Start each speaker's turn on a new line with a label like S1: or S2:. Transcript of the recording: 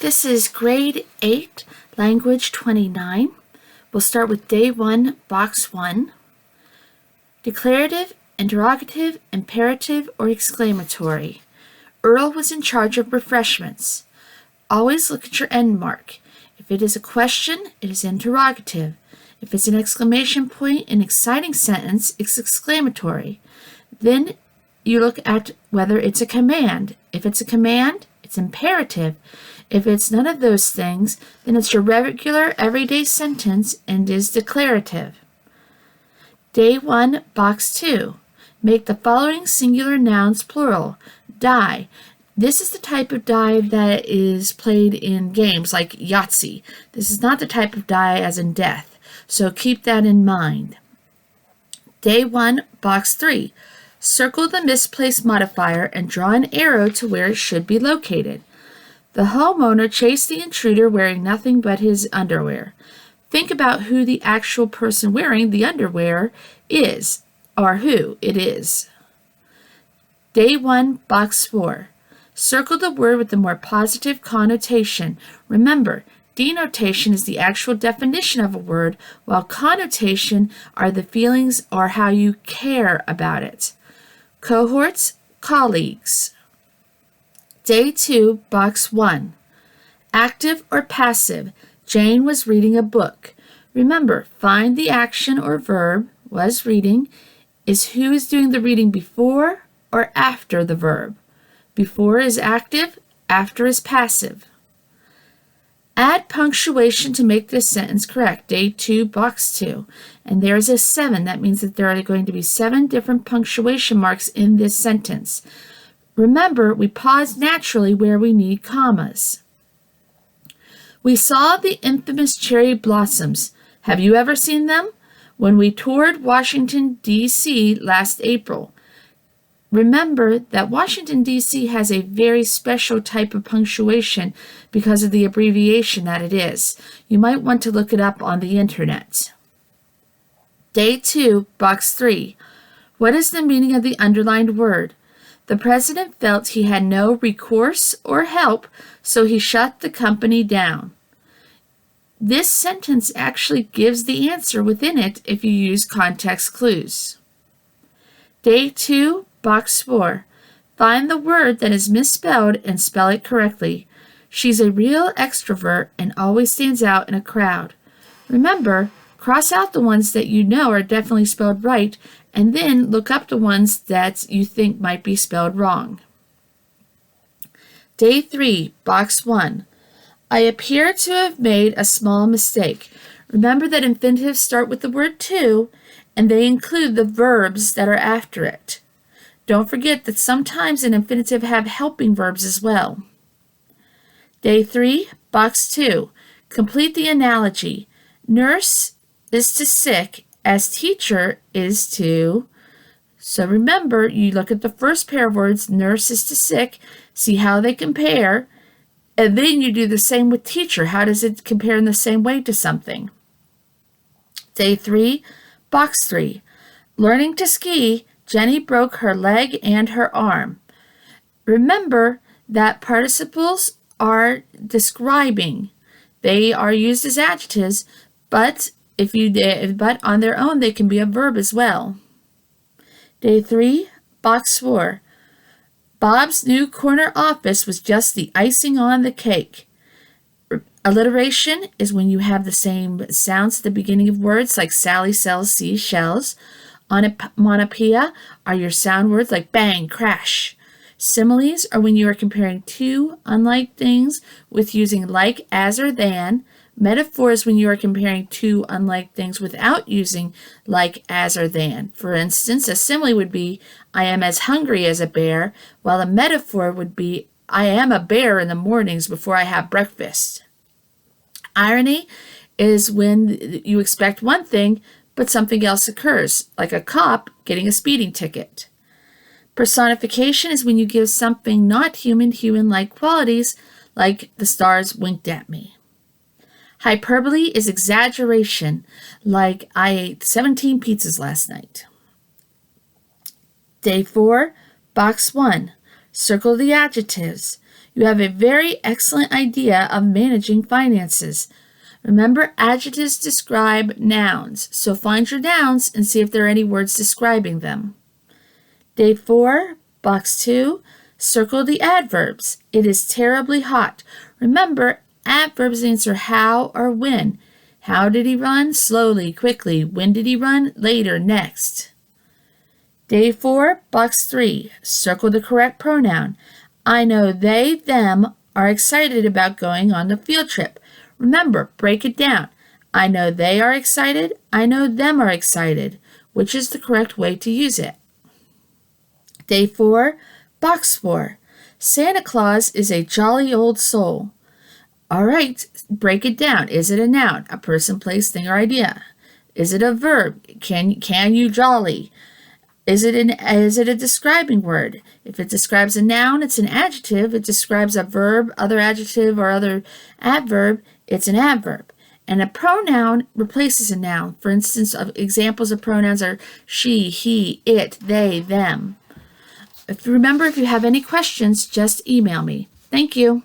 S1: This is grade 8, language 29. We'll start with day 1, box 1. Declarative, interrogative, imperative, or exclamatory. Earl was in charge of refreshments. Always look at your end mark. If it is a question, it is interrogative. If it's an exclamation point, an exciting sentence, it's exclamatory. Then you look at whether it's a command. If it's a command, it's imperative. If it's none of those things, then it's your regular everyday sentence and is declarative. Day 1, box 2. Make the following singular nouns plural. Die. This is the type of die that is played in games like Yahtzee. This is not the type of die as in death, so keep that in mind. Day 1, box 3. Circle the misplaced modifier and draw an arrow to where it should be located. The homeowner chased the intruder wearing nothing but his underwear. Think about who the actual person wearing the underwear is, or who it is. Day 1, box 4. Circle the word with the more positive connotation. Remember, denotation is the actual definition of a word, while connotation are the feelings or how you care about it. Cohorts, colleagues. Day 2, box 1. Active or passive. Jane was reading a book. Remember, find the action or verb, was reading, is who is doing the reading before or after the verb. Before is active, after is passive. Add punctuation to make this sentence correct. Day 2, box 2. And there is a 7. That means that there are going to be 7 different punctuation marks in this sentence. Remember, we pause naturally where we need commas. We saw the infamous cherry blossoms. Have you ever seen them? When we toured Washington, D.C. last April. Remember that Washington, D.C. has a very special type of punctuation because of the abbreviation that it is. You might want to look it up on the internet. Day 2, box 3. What is the meaning of the underlined word? The president felt he had no recourse or help, so he shut the company down. This sentence actually gives the answer within it if you use context clues. Day 2, box 4. Find the word that is misspelled and spell it correctly. She's a real extrovert and always stands out in a crowd. Remember, cross out the ones that you know are definitely spelled right, and then look up the ones that you think might be spelled wrong. Day 3, box 1. I appear to have made a small mistake. Remember that infinitives start with the word to, and they include the verbs that are after it. Don't forget that sometimes an infinitive have helping verbs as well. Day 3, box 2. Complete the analogy. Nurse is to sick as teacher is to. So remember, you look at the first pair of words, nurse is to sick, see how they compare, and then you do the same with teacher. How does it compare in the same way to something? Day 3, box 3. Learning to ski, Jenny broke her leg and her arm. Remember that participles are describing. They are used as adjectives, but on their own they can be a verb as well. Day 3, box 4. Bob's new corner office was just the icing on the cake. Alliteration is when you have the same sounds at the beginning of words, like Sally sells seashells. Onomatopoeia are your sound words like bang, crash. Similes are when you are comparing two unlike things with using like, as, or than. Metaphors when you are comparing two unlike things without using like, as, or than. For instance, a simile would be, I am as hungry as a bear, while a metaphor would be, I am a bear in the mornings before I have breakfast. Irony is when you expect one thing, but something else occurs, like a cop getting a speeding ticket. Personification is when you give something not human-like qualities, like the stars winked at me. Hyperbole is exaggeration, like I ate 17 pizzas last night. Day 4, box 1. Circle the adjectives. You have a very excellent idea of managing finances. Remember, adjectives describe nouns, so find your nouns and see if there are any words describing them. Day 4, box 2, circle the adverbs. It is terribly hot. Remember, adverbs answer how or when. How did he run? Slowly, quickly. When did he run? Later, next. Day 4, box 3, circle the correct pronoun. I know they, them are excited about going on the field trip. Remember, break it down. I know they are excited. I know them are excited. Which is the correct way to use it? Day 4, box 4. Santa Claus is a jolly old soul. All right, break it down. Is it a noun, a person, place, thing, or idea? Is it a verb? Can you jolly? Is it a describing word? If it describes a noun, it's an adjective. It describes a verb, other adjective, or other adverb, it's an adverb. And a pronoun replaces a noun. For instance, examples of pronouns are she, he, it, they, them. If you have any questions, just email me. Thank you.